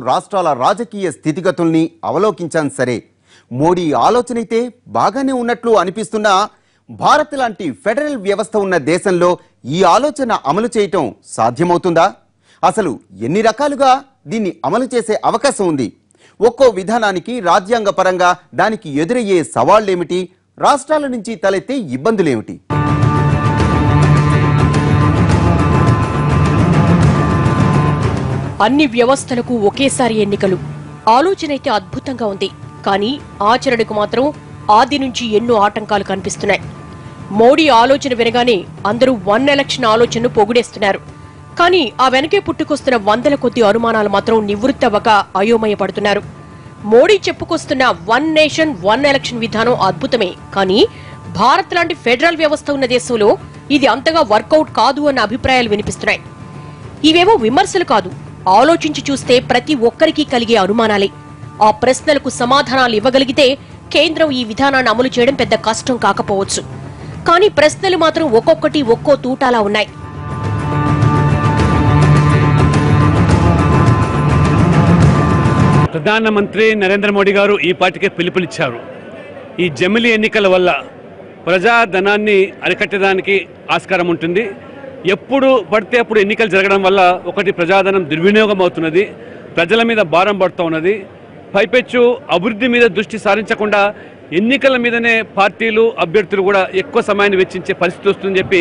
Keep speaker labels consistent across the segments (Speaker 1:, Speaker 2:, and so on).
Speaker 1: రాష్ట్రాల రాజకీయ స్థితిగతుల్ని అవలోకించాం సరే, మోడీ ఆలోచనైతే బాగానే ఉన్నట్లు అనిపిస్తున్నా భారత్ లాంటి ఫెడరల్ వ్యవస్థ ఉన్న దేశంలో ఈ ఆలోచన అమలు చేయటం సాధ్యమవుతుందా? అసలు ఎన్ని రకాలుగా దీన్ని అమలు చేసే అవకాశం ఉంది? ఒక్కో విధానానికి రాజ్యాంగపరంగా దానికి ఎదురయ్యే సవాళ్లేమిటి? రాష్ట్రాల నుంచి తలెత్తే ఇబ్బందులేమిటి?
Speaker 2: అన్ని వ్యవస్థలకు ఒకేసారి ఎన్నికలు ఆలోచనైతే అద్భుతంగా ఉంది. కానీ ఆచరణకు మాత్రం ఆది నుంచి ఎన్నో ఆటంకాలు కనిపిస్తున్నాయి. మోడీ ఆలోచన వినగానే అందరూ వన్ ఎలక్షన్ ఆలోచనను పొగిడేస్తున్నారు. కానీ ఆ వెనకే పుట్టుకొస్తున్న వందల కొద్ది అనుమానాలు మాత్రం నివృత్తవ్వక అయోమయపడుతున్నారు. మోడీ చెప్పుకొస్తున్న వన్ నేషన్ వన్ ఎలక్షన్ విధానం అద్భుతమే, కానీ భారత్ లాంటి ఫెడరల్ వ్యవస్థ ఉన్న దేశంలో ఇది అంతగా వర్కౌట్ కాదు అన్న అభిప్రాయాలు వినిపిస్తున్నాయి. ఇవేవో విమర్శలు కాదు, ఆలోచించి చూస్తే ప్రతి ఒక్కరికి కలిగే అనుమానాలే. ఆ ప్రశ్నలకు సమాధానాలు ఇవ్వగలిగితే కేంద్రం ఈ విధానాన్ని అమలు చేయడం పెద్ద కష్టం కాకపోవచ్చు. కానీ ప్రశ్నలు మాత్రం ఒక్కొక్కటి ఒక్కో తూటాలా ఉన్నాయి.
Speaker 3: ప్రధానమంత్రి నరేంద్ర మోడీ గారు ఈ పార్టీకే పిలుపునిచ్చారు. ఈ జమిలీ ఎన్నికల వల్ల ప్రజాధనాన్ని అరికట్టడానికి ఆస్కారం ఉంటుంది. ఎప్పుడు పడితే అప్పుడు ఎన్నికలు జరగడం వల్ల ఒకటి ప్రజాధనం దుర్వినియోగం అవుతున్నది, ప్రజల మీద భారం పడుతూ ఉన్నది. పైపెచ్చు అభివృద్ధి మీద దృష్టి సారించకుండా ఎన్నికల మీదనే పార్టీలు అభ్యర్థులు కూడా ఎక్కువ సమయాన్ని వెచ్చించే పరిస్థితి వస్తుందని చెప్పి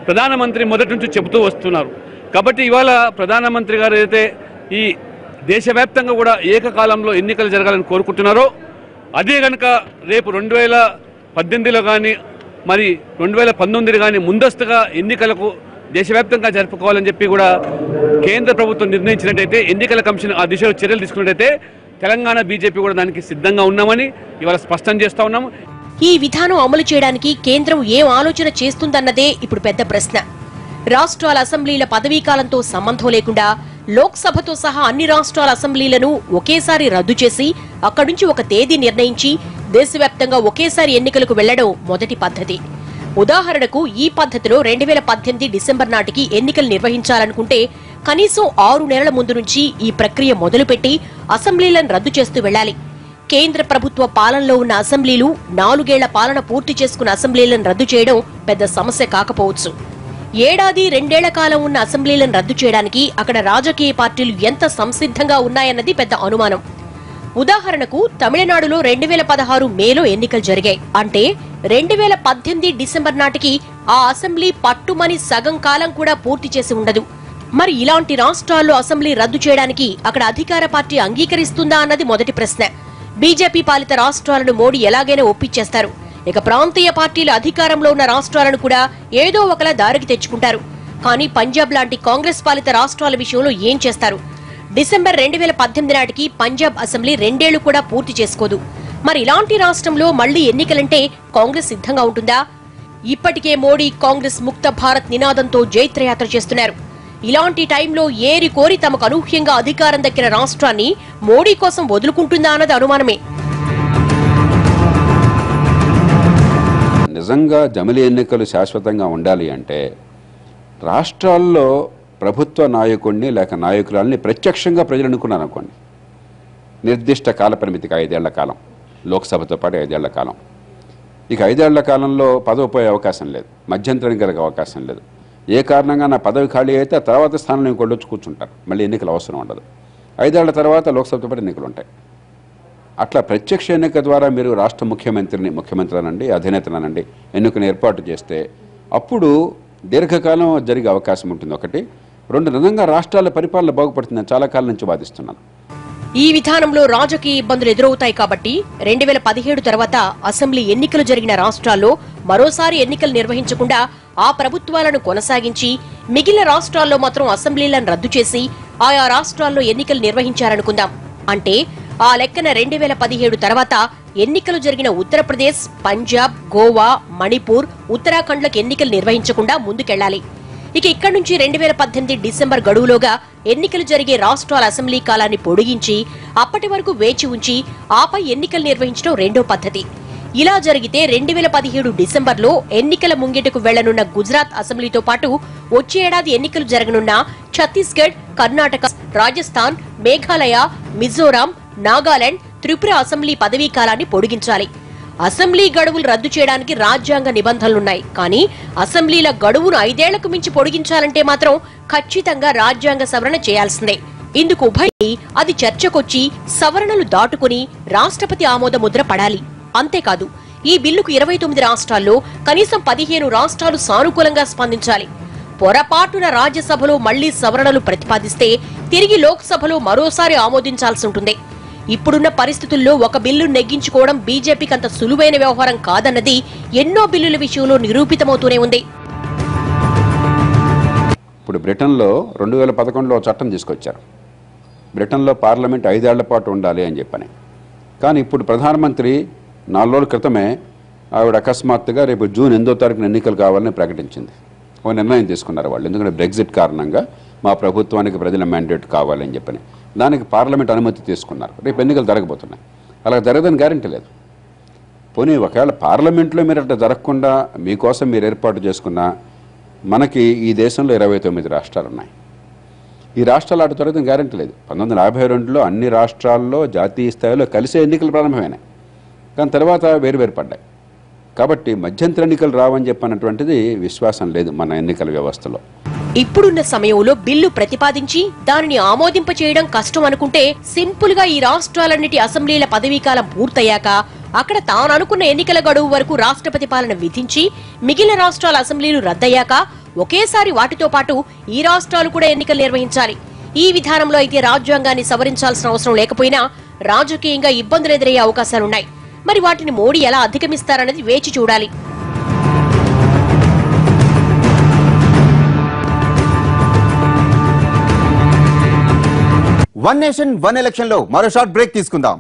Speaker 3: ప్రధానమంత్రి మొదటి నుంచి చెబుతూ వస్తున్నారు. కాబట్టి ఇవాళ ప్రధానమంత్రి గారు ఏదైతే ఈ దేశవ్యాప్తంగా కూడా ఏకకాలంలో ఎన్నికలు జరగాలని కోరుకుంటున్నారో అదే కనుక రేపు 2018లో కానీ మరి 2019 కానీ ముందస్తుగా ఎన్నికలకు దేశవ్యాప్తంగా జరుపుకోవాలని చెప్పి కూడా కేంద్ర ప్రభుత్వం నిర్ణయించినట్టయితే, ఎన్నికల కమిషన్ ఆ దిశలో చర్యలు తీసుకున్నట్టయితే తెలంగాణ బీజేపీ కూడా దానికి సిద్ధంగా ఉన్నామని ఇవాళ స్పష్టం చేస్తా ఉన్నాము.
Speaker 2: ఈ విధానం అమలు చేయడానికి కేంద్రం ఏం ఆలోచన చేస్తుందన్నదే ఇప్పుడు పెద్ద ప్రశ్న. రాష్ట్రాల అసెంబ్లీల పదవీకాలంతో సంబంధం లేకుండా లోక్సభతో సహా అన్ని రాష్ట్రాల అసెంబ్లీలను ఒకేసారి రద్దు చేసి అక్కడి నుంచి ఒక తేదీ నిర్ణయించి దేశవ్యాప్తంగా ఒకేసారి ఎన్నికలకు వెళ్లడం మొదటి పద్ధతి. ఉదాహరణకు ఈ పద్ధతిలో 2018 డిసెంబర్ నాటికి ఎన్నికలు నిర్వహించాలనుకుంటే కనీసం 6 నెలల ముందు నుంచి ఈ ప్రక్రియ మొదలుపెట్టి అసెంబ్లీలను రద్దు చేస్తూ వెళ్లాలి. కేంద్ర ప్రభుత్వ పాలనలో ఉన్న అసెంబ్లీలు 4 ఏళ్ల పాలన పూర్తి చేసుకున్న అసెంబ్లీలను రద్దు చేయడం పెద్ద సమస్య కాకపోవచ్చు. ఏడాది 2 ఏళ్ల కాలం ఉన్న అసెంబ్లీలను రద్దు చేయడానికి అక్కడ రాజకీయ పార్టీలు ఎంత సంసిద్ధంగా ఉన్నాయన్నది పెద్ద అనుమానం. ఉదాహరణకు తమిళనాడులో 2016 మేలో ఎన్నికలు జరిగాయి. అంటే 2018 డిసెంబర్ నాటికి ఆ అసెంబ్లీ పట్టుమని సగం కాలం కూడా పూర్తి చేసి ఉండదు. మరి ఇలాంటి రాష్ట్రాల్లో అసెంబ్లీ రద్దు చేయడానికి అక్కడ అధికార పార్టీ అంగీకరిస్తుందా అన్నది మొదటి ప్రశ్న. బీజేపీ పాలిత రాష్ట్రాలను మోడీ ఎలాగైనా ఒప్పించేస్తారు. ఇక ప్రాంతీయ పార్టీలు అధికారంలో ఉన్న రాష్ట్రాలను కూడా ఏదో ఒకలా దారికి తెచ్చుకుంటారు. కానీ పంజాబ్ లాంటి కాంగ్రెస్ పాలిత రాష్ట్రాల విషయంలో ఏం చేస్తారు? డిసెంబర్ 2018 నాటికి పంజాబ్ అసెంబ్లీ 2 ఏళ్లు కూడా పూర్తి చేసుకోదు. మరి ఇలాంటి రాష్ట్రంలో మళ్లీ ఎన్నికలంటే కాంగ్రెస్ సిద్ధంగా ఉంటుందా? ఇప్పటికే మోడీ కాంగ్రెస్ ముక్త భారత్ నినాదంతో జైత్రయాత్ర చేస్తున్నారు. ఇలాంటి టైంలో ఏరి కోరి తమకు అనూహ్యంగా అధికారం దక్కిన రాష్ట్రాన్ని మోడీ కోసం వదులుకుంటుందా అన్నది అనుమానమే.
Speaker 4: నిజంగా జమిలీ ఎన్నికలు శాశ్వతంగా ఉండాలి అంటే రాష్ట్రాల్లో ప్రభుత్వ నాయకుడిని లేక నాయకురాలని ప్రత్యక్షంగా ప్రజలు ఎన్నుకున్నారు అనుకోండి. నిర్దిష్ట కాల పరిమితికి 5 ఏళ్ల కాలం, లోక్సభతో పాటు 5 ఏళ్ల కాలం. ఇక 5 ఏళ్ల కాలంలో పదవి పోయే అవకాశం లేదు, మధ్యంతరం కలిగే అవకాశం లేదు. ఏ కారణంగా నా పదవి ఖాళీ అయితే ఆ తర్వాత స్థానంలో ఇంకోటి వచ్చి కూర్చుంటారు, మళ్ళీ ఎన్నికలు అవసరం ఉండదు. 5 ఏళ్ల తర్వాత లోక్సభతో పాటు ఎన్నికలు ఉంటాయి. అట్లా ప్రత్యక్ష ఎన్నిక ద్వారా మీరు రాష్ట్ర ముఖ్యమంత్రినండి అధినేతనండి ఎన్నికను ఏర్పాటు చేస్తే అప్పుడు దీర్ఘకాలం జరిగే అవకాశం ఉంటుంది. 1, 2 నిజంగా రాష్ట్రాల పరిపాలన బాగుపడుతుందని చాలా కాలం నుంచి వాదిస్తున్నాను.
Speaker 2: ఈ విధానంలో రాజకీయ ఇబ్బందులు ఎదురవుతాయి కాబట్టి 2017 తర్వాత అసెంబ్లీ ఎన్నికలు జరిగిన రాష్ట్రాల్లో మరోసారి ఎన్నికలు నిర్వహించకుండా ఆ ప్రభుత్వాలను కొనసాగించి మిగిలిన రాష్ట్రాల్లో మాత్రం అసెంబ్లీలను రద్దు చేసి ఆయా రాష్ట్రాల్లో ఎన్నికలు నిర్వహించారనుకుందాం. అంటే ఆ లెక్కన 2017 తర్వాత ఎన్నికలు జరిగిన ఉత్తరప్రదేశ్, పంజాబ్, గోవా, మణిపూర్, ఉత్తరాఖండ్లకు ఎన్నికలు నిర్వహించకుండా ముందుకెళ్లాలి. ఇక ఇక్కడి నుంచి 2018 డిసెంబర్ గడువులోగా ఎన్నికలు జరిగే రాష్ట్రాల అసెంబ్లీ కాలాన్ని పొడిగించి అప్పటి వరకు వేచి ఉంచి ఆపై ఎన్నికలు నిర్వహించడం రెండో పద్ధతి. ఇలా జరిగితే 2017 డిసెంబర్లో ఎన్నికల ముంగిటకు వెళ్లనున్న గుజరాత్ అసెంబ్లీతో పాటు వచ్చే ఏడాది ఎన్నికలు జరగనున్న ఛత్తీస్గఢ్, కర్ణాటక, రాజస్థాన్, మేఘాలయ, మిజోరాం, నాగాలాండ్, త్రిపుర అసెంబ్లీ పదవీ కాలాన్ని పొడిగించాలి. అసెంబ్లీ గడువులు రద్దు చేయడానికి రాజ్యాంగ నిబంధనలున్నాయి. కానీ అసెంబ్లీల గడువును 5 ఏళ్లకు మించి పొడిగించాలంటే మాత్రం ఖచ్చితంగా రాజ్యాంగ సవరణ చేయాల్సిందే. ఇందుకు ఉభయ అది చర్చకొచ్చి సవరణలు దాటుకుని రాష్ట్రపతి ఆమోద ముద్ర పడాలి. అంతేకాదు, ఈ బిల్లుకు 29 రాష్ట్రాల్లో కనీసం 15 రాష్ట్రాలు సానుకూలంగా స్పందించాలి. పొరపాటున రాజ్యసభలో మళ్లీ సవరణలు ప్రతిపాదిస్తే తిరిగి లోక్సభలో మరోసారి ఆమోదించాల్సి ఉంటుంది. ఇప్పుడున్న పరిస్థితుల్లో ఒక బిల్లు నెగ్గించుకోవడం బీజేపీకి అంత సులువైన వ్యవహారం కాదన్నది ఎన్నో బిల్లుల విషయంలో నిరూపితమవుతూనే ఉంది.
Speaker 4: ఇప్పుడు బ్రిటన్లో 2011లో చట్టం తీసుకొచ్చారు. బ్రిటన్లో పార్లమెంట్ 5 ఏళ్ల పాటు ఉండాలి అని చెప్పని. కానీ ఇప్పుడు ప్రధానమంత్రి 4 రోజుల క్రితమే ఆవిడ అకస్మాత్తుగా రేపు జూన్ 8వ తారీఖున ఎన్నికలు కావాలని ప్రకటించింది. ఒక నిర్ణయం తీసుకున్నారు వాళ్ళు. ఎందుకంటే బ్రెగ్జిట్ కారణంగా మా ప్రభుత్వానికి ప్రజల మ్యాండేట్ కావాలని చెప్పని. దానికి పార్లమెంట్ అనుమతి తీసుకున్నారు. రేపు ఎన్నికలు జరగబోతున్నాయి. అలా జరగదని గ్యారెంటీ లేదు. పోనీ ఒకవేళ పార్లమెంట్లో మీరు అట్లా జరగకుండా మీకోసం మీరు ఏర్పాటు చేసుకున్న మనకి ఈ దేశంలో 29 రాష్ట్రాలు ఉన్నాయి. ఈ రాష్ట్రాలు అటు జరగదని గ్యారెంటీ లేదు. 1952లో అన్ని రాష్ట్రాల్లో జాతీయ స్థాయిలో కలిసే ఎన్నికలు ప్రారంభమైనాయి. కానీ తర్వాత వేరువేరు పడ్డాయి. కాబట్టి మధ్యంతర ఎన్నికలు రావని చెప్పినటువంటిది విశ్వాసం లేదు మన ఎన్నికల వ్యవస్థలో.
Speaker 2: ఇప్పుడున్న సమయంలో బిల్లు ప్రతిపాదించి దానిని ఆమోదింపచేయడం కష్టం అనుకుంటే సింపుల్ గా ఈ రాష్ట్రాలన్నిటి అసెంబ్లీల పదవీకాలం పూర్తయ్యాక అక్కడ తాను అనుకున్న ఎన్నికల గడువు వరకు రాష్ట్రపతి పాలన విధించి మిగిలిన రాష్ట్రాల అసెంబ్లీలు రద్దయ్యాక ఒకేసారి వాటితో పాటు ఈ రాష్ట్రాలు కూడా ఎన్నికలు నిర్వహించాలి. ఈ విధానంలో అయితే రాజ్యాంగాన్ని సవరించాల్సిన అవసరం లేకపోయినా రాజకీయంగా ఇబ్బందులు ఎదురయ్యే అవకాశాలున్నాయి. మరి వాటిని మోడీ ఎలా అధిగమిస్తారన్నది వేచి చూడాలి.
Speaker 1: వన్ నేషన్ వన్ ఎలక్షన్ లో మరో షార్ట్ బ్రేక్ తీసుకుందాం.